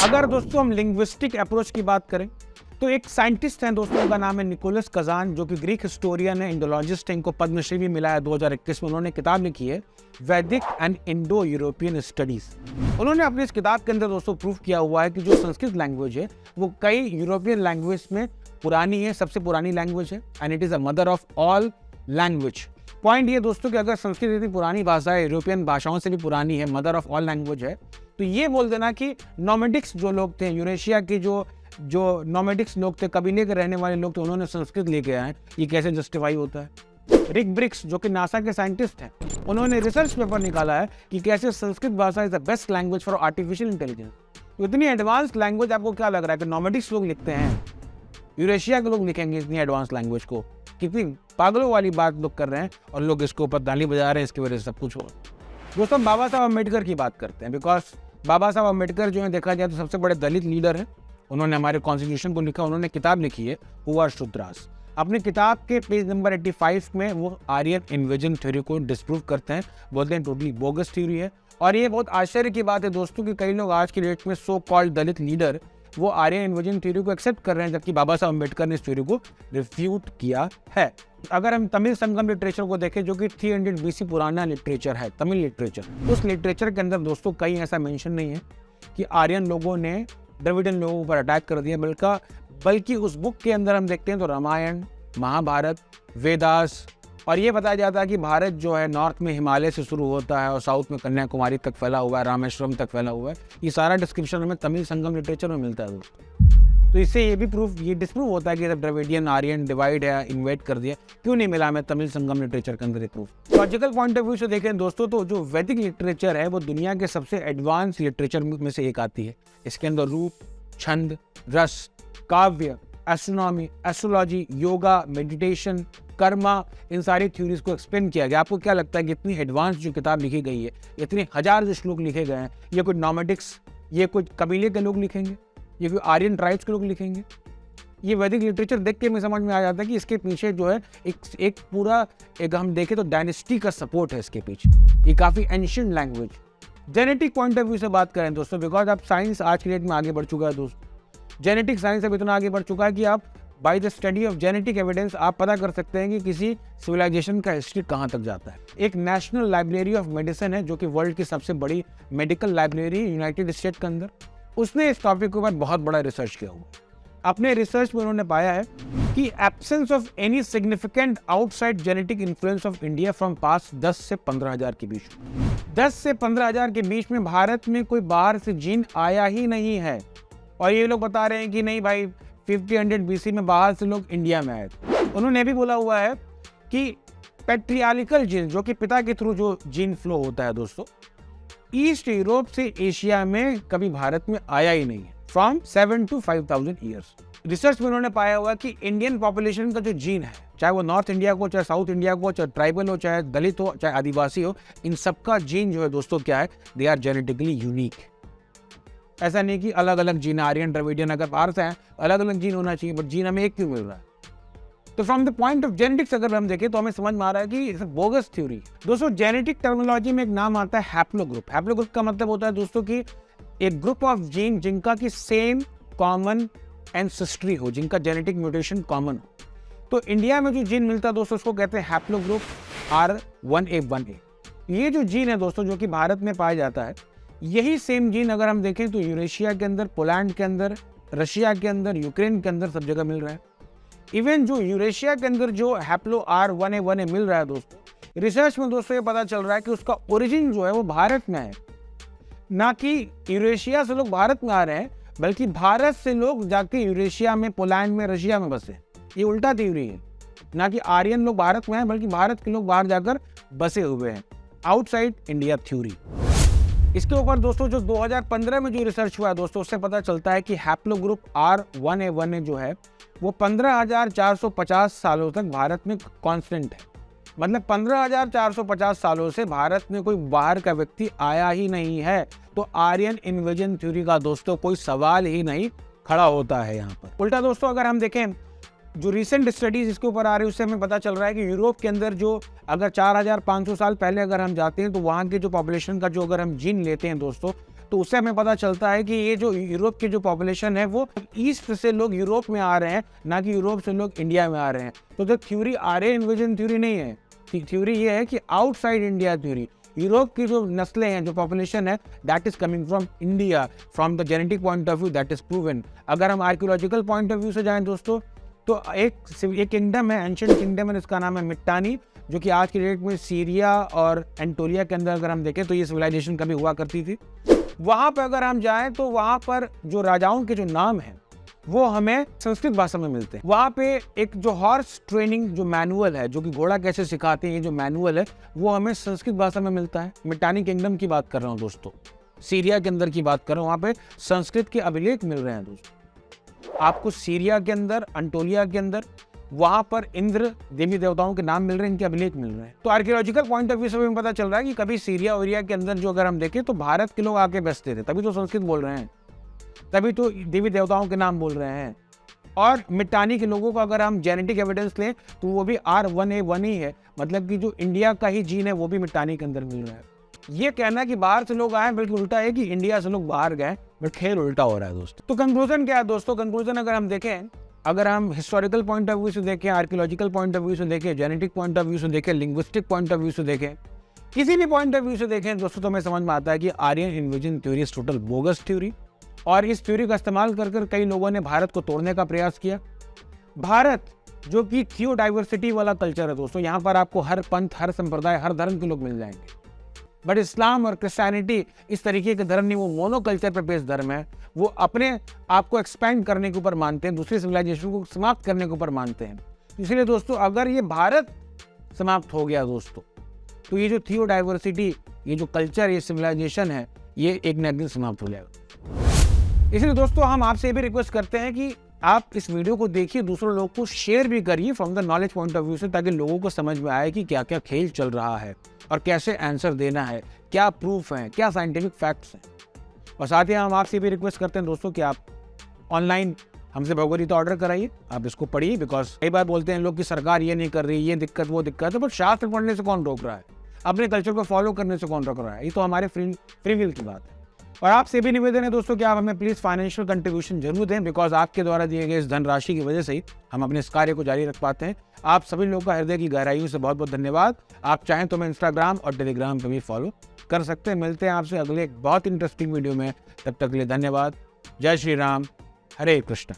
अगर दोस्तों हम लिंग्विस्टिक अप्रोच की बात करें तो एक साइंटिस्ट हैं दोस्तों, उनका नाम है निकोलस कजान, जो कि ग्रीक हिस्टोरियन है, इंडोलॉजिस्ट है। इनको पद्मश्री भी मिला है 2021 में। उन्होंने किताब लिखी है वैदिक एंड इंडो यूरोपियन स्टडीज। उन्होंने अपनी इस किताब के अंदर दोस्तों प्रूव किया हुआ है कि जो संस्कृत लैंग्वेज है वो कई यूरोपियन लैंग्वेज में पुरानी है, सबसे पुरानी लैंग्वेज है, and it is a mother of all language. Point ये दोस्तों कि अगर संस्कृत इतनी पुरानी भाषा है, यूरोपियन भाषाओं से भी पुरानी है, मदर ऑफ ऑल लैंग्वेज है, तो ये बोल देना कि नोमैडिक्स जो लोग थे, यूरेशिया के जो नोमैडिक्स लोग थे, कबीले के रहने वाले लोग थे, उन्होंने संस्कृत लेके आए, ये कैसे जस्टिफाई होता है। रिक ब्रिक्स जो कि नासा के साइंटिस्ट हैं, उन्होंने रिसर्च पेपर निकाला है कि कैसे संस्कृत भाषा is the best language for artificial intelligence. तो इतनी एडवांस लैंग्वेज आपको क्या लग रहा है कि नोमैडिक्स लोग लिखते हैं, यूरेशिया के लोग लिखेंगे इतनी एडवांस लैंग्वेज को? कितनी पागलों वाली बात लोग कर रहे हैं और लोग इसके ऊपर ताली बजा रहे हैं, इसकी वजह से सब कुछ हो। दोस्तों बाबा साहब अम्बेडकर की बात करते हैं, बिकॉज बाबा साहब अम्बेडकर जो है देखा जाए तो सबसे बड़े दलित लीडर हैं। उन्होंने हमारे कॉन्स्टिट्यूशन को लिखा, उन्होंने किताब लिखी है हु आर शूद्रास। अपनी किताब के पेज नंबर 85 में वो आर्यन इन्वेजन थ्योरी को डिस्प्रूव करते हैं, बोलते हैं टोटली बोगस थ्योरी है। और ये बहुत आश्चर्य की बात है दोस्तों कि कई लोग आज की डेट में सो कॉल्ड दलित लीडर वो आर्यन इन्वेजन थ्योरी को एक्सेप्ट कर रहे हैं, जबकि बाबा साहब अम्बेडकर ने इस थ्योरी को रिफ्यूट किया है। अगर हम तमिल संगम लिटरेचर को देखें, जो कि 300 BC पुराना लिटरेचर है, तमिल लिटरेचर, उस लिटरेचर के अंदर दोस्तों कहीं ऐसा मेंशन नहीं है कि आर्यन लोगों ने द्रविडियन लोगों पर अटैक कर दिया, बल्कि उस बुक के अंदर हम देखते हैं तो रामायण, महाभारत, वेदास, और ये बताया जाता है कि भारत जो है नॉर्थ में हिमालय से शुरू होता है और साउथ में कन्याकुमारी तक फैला हुआ है, रामेश्वरम तक फैला हुआ है। ये सारा डिस्क्रिप्शन हमें तमिल संगम लिटरेचर में मिलता है दोस्तों। तो इससे ये डिस्प्रूव होता है कि जब द्रविडियन आर्यन डिवाइड है, इन्वेट कर दिया, क्यों नहीं मिला हमें तमिल संगम लिटरेचर के अंदर proof. Logical point of view से देखें दोस्तों तो जो वैदिक लिटरेचर है वो दुनिया के सबसे एडवांस लिटरेचर में से एक आती है। इसके अंदर रूप, छंद, रस, काव्य, astronomy, astrology, yoga, meditation, karma, इन सारी थ्योरीज को एक्सप्लेन किया गया। आपको क्या लगता है कि इतनी एडवांस जो किताब लिखी गई है, इतने हजार जो श्लोक लिखे गए हैं, ये कोई नोमैडिक्स, ये कोई कबीले के लोग लिखेंगे, ये कोई आर्यन ट्राइब्स के लोग लिखेंगे? ये वैदिक लिटरेचर देख के हमें समझ में आ जाता है कि इसके पीछे जो है एक पूरा हम देखें तो डायनेस्टी का सपोर्ट है इसके पीछे। ये काफ़ी ancient language. Genetic point of view से बात करें दोस्तों, बिकॉज अब साइंस आज की डेट में आगे बढ़ चुका है दोस्तों। जेनेटिक साइंस अब इतना आगे बढ़ चुका है कि आप by the study of genetic evidence आप पता कर सकते हैं कि किसी सिविलाइजेशन का हिस्ट्री कहाँ तक जाता है। एक नेशनल लाइब्रेरी ऑफ मेडिसिन है जो कि वर्ल्ड की सबसे बड़ी मेडिकल लाइब्रेरी है यूनाइटेड स्टेट के अंदर, उसने इस टॉपिक के ऊपर बहुत बड़ा रिसर्च किया हुआ। अपने रिसर्च में उन्होंने पाया है कि absence of any significant outside genetic influence of India from past 10 से 15 हजार के बीच, 10 से 15 हजार के बीच में भारत में कोई बाहर से जीन आया ही नहीं है। और ये लोग बता रहे हैं कि नहीं भाई 1500 BC में बाहर से लोग इंडिया में आए थे। उन्होंने भी बोला हुआ है कि पैट्रियार्कल जीन, जो कि पिता के थ्रू जो जीन फ्लो होता है दोस्तों, ईस्ट यूरोप से एशिया में कभी भारत में आया ही नहीं है, फ्रॉम 7 to 5000 ईयर्स। रिसर्च में उन्होंने पाया हुआ कि इंडियन पॉपुलेशन का जो जीन है, चाहे वो नॉर्थ इंडिया को, चाहे साउथ इंडिया को, चाहे ट्राइबल हो, चाहे दलित हो, चाहे आदिवासी हो, इन सबका जीन जो है दोस्तों क्या है, दे आर जेनेटिकली यूनिक। ऐसा नहीं कि अलग अलग जीन, आर्यन, द्रविडियन अगर बाहर से हैं अलग अलग जीन होना चाहिए, बट जीन हमें एक क्यों मिल रहा है? तो from the point of genetics अगर हम देखें तो हमें समझ में आ रहा है कि इट्स बोगस थ्योरी। दोस्तों जेनेटिक टर्मिनोलॉजी में एक नाम आता है हैप्लोग्रुप। हैप्लोग्रुप का मतलब होता है दोस्तों कि एक ग्रुप ऑफ जीन जिनका की सेम कॉमन एंसेस्ट्री हो, जिनका जेनेटिक म्यूटेशन कॉमन हो। तो इंडिया में जो जीन मिलता है दोस्तों उसको कहते हैं हैप्लोग्रुप R1A1A। ये जो जीन है दोस्तों जो कि भारत में पाया जाता है, यही सेम जीन अगर हम देखें तो यूरेशिया के अंदर, पोलैंड के अंदर, रशिया के अंदर, यूक्रेन के अंदर सब जगह मिल रहा है। इवन जो यूरेशिया के अंदर जो हैप्लो R1A1A मिल रहा है दोस्तों, रिसर्च में दोस्तों ये पता चल रहा है कि उसका ओरिजिन जो है वो भारत में है। ना कि यूरेशिया से लोग भारत में आ रहे हैं, बल्कि भारत से लोग जाके यूरेशिया में, पोलैंड में, रशिया में बसे। ये उल्टा थ्योरी है। ना कि आर्यन लोग भारत में हैं, बल्कि भारत के लोग बाहर जाकर बसे हुए हैं। Outside India theory. इसके ऊपर दोस्तों जो 2015 में जो रिसर्च हुआ है दोस्तों, उससे पता चलता है कि हैप्लोग्रुप R1A1A जो है वो 15,450 सालों तक भारत में कांस्टेंट है। मतलब 15,450 सालों से भारत में कोई बाहर का व्यक्ति आया ही नहीं है। तो आर्यन इन्वेजन थ्योरी का दोस्तों कोई सवाल ही नहीं खड़ा होता है यहाँ पर। उल्टा दोस्तों अगर हम देखें जो रिसेंट स्टडीज इसके ऊपर आ रही है उससे हमें पता चल रहा है कि यूरोप के अंदर जो अगर 4500 साल पहले अगर हम जाते हैं तो वहाँ के जो पॉपुलेशन का जो अगर हम जीन लेते हैं दोस्तों, तो उससे हमें पता चलता है कि ये जो यूरोप की जो पॉपुलेशन है वो ईस्ट से लोग यूरोप में आ रहे हैं, ना कि यूरोप से लोग इंडिया में आ रहे हैं। तो जो थ्योरी आर्य इन्वेजन थ्योरी नहीं है, थ्योरी ये है कि आउटसाइड इंडिया थ्योरी, यूरोप की जो नस्लें हैं, जो पॉपुलेशन है, that is coming from India, from the genetic point of view that is proven. अगर हम आर्कियोलॉजिकल पॉइंट ऑफ व्यू से जाएं दोस्तों, तो एक किंगडम है, एंशिएंट किंगडम है, इसका नाम है मिट्टानी, जो कि आज की डेट में सीरिया और एंटोलिया के अंदर अगर हम देखें तो ये सिविलाइजेशन कभी हुआ करती थी। वहाँ पर अगर हम जाएं तो वहाँ पर जो राजाओं के जो नाम हैं वो हमें संस्कृत भाषा में मिलते हैं। वहाँ पे एक जो हॉर्स ट्रेनिंग जो मैनुअल है, जो कि घोड़ा कैसे सिखाते हैं, ये जो मैनुअल है वो हमें संस्कृत भाषा में मिलता है। मिट्टानी किंगडम की बात कर रहा हूँ दोस्तों, सीरिया के अंदर की बात कर रहा हूँ, वहाँ पे संस्कृत के अभिलेख मिल रहे हैं दोस्तों आपको। सीरिया के अंदर, अंटोलिया के अंदर, वहां पर इंद्र देवी देवताओं के नाम मिल रहे हैं, इनके अभिलेख मिल रहे हैं। तो आर्कियोलॉजिकल पॉइंट ऑफ व्यू से हमें पता चल रहा है कि कभी सीरिया ओरिया के अंदर जो अगर हम देखें तो भारत के लोग आके बसते थे, तभी तो संस्कृत बोल रहे हैं, तभी तो देवी देवताओं के नाम बोल रहे हैं। और मिट्टानी के लोगों का अगर हम जेनेटिक एविडेंस लें तो वो भी R1A1 ही है, मतलब कि जो इंडिया का ही जीन है वो भी मिट्टानी के अंदर मिल रहा है। ये कहना कि बाहर से लोग आए बिल्कुल उल्टा है कि इंडिया से लोग बाहर गए, बट खेल उल्टा हो रहा है दोस्तों। तो कंक्लूजन क्या है दोस्तों? कंक्लूजन अगर हम देखें, अगर हम हिस्टोरिकल पॉइंट ऑफ व्यू से देखें, आर्कियोलॉजिकल पॉइंट ऑफ व्यू से देखें, जेनेटिक पॉइंट ऑफ व्यू से देखें, लिंग्विस्टिक पॉइंट ऑफ व्यू से देखें, किसी भी पॉइंट ऑफ व्यू से देखें दोस्तों, तो हमें समझ में आता है कि Aryan invasion theory is total bogus theory. और इस थ्योरी का इस्तेमाल कर कई लोगों ने भारत को तोड़ने का प्रयास किया। भारत जो कि थियोडाइवर्सिटी वाला कल्चर है दोस्तों, यहाँ पर आपको हर पंथ, हर संप्रदाय, हर धर्म के लोग मिल जाएंगे। बट इस्लाम और क्रिश्चियनिटी इस तरीके के धर्म नहीं, वो मोनो कल्चर पर बेस्ड धर्म है। वो अपने आप को एक्सपैंड करने के ऊपर मानते हैं, दूसरी सिविलाइजेशन को समाप्त करने के ऊपर मानते हैं। इसलिए दोस्तों अगर ये भारत समाप्त हो गया दोस्तों, तो ये जो थियोडाइवर्सिटी, ये जो कल्चर, ये सिविलाइजेशन है, ये एक न एक दिन समाप्त हो जाएगा। इसलिए दोस्तों हम आपसे ये भी रिक्वेस्ट करते हैं कि आप इस वीडियो को देखिए, दूसरों लोगों को शेयर भी करिए from the knowledge point of view से, ताकि लोगों को समझ में आए कि क्या क्या खेल चल रहा है और कैसे आंसर देना है, क्या प्रूफ है, क्या साइंटिफिक फैक्ट्स हैं। और साथ ही हम आपसे भी रिक्वेस्ट करते हैं दोस्तों कि आप ऑनलाइन हमसे भगवद्गीता ऑर्डर कराइए, आप इसको पढ़िए। बिकॉज कई बार बोलते हैं लोग कि सरकार ये नहीं कर रही, ये दिक्कत वो दिक्कत है, बट शास्त्र पढ़ने से कौन रोक रहा है? अपने कल्चर को फॉलो करने से कौन रोक रहा है? ये तो हमारे फ्री विल की बात है। और आपसे भी निवेदन है दोस्तों कि आप हमें प्लीज़ फाइनेंशियल कंट्रीब्यूशन जरूर दें, बिकॉज आपके द्वारा दिए गए इस धनराशि की वजह से ही हम अपने इस कार्य को जारी रख पाते हैं। आप सभी लोगों का हृदय की गहराइयों से बहुत बहुत धन्यवाद। आप चाहें तो मैं इंस्टाग्राम और टेलीग्राम पर भी फॉलो कर सकते हैं। मिलते हैं आपसे अगले एक बहुत इंटरेस्टिंग वीडियो में, तब तक के लिए धन्यवाद। जय श्री राम, हरे कृष्ण।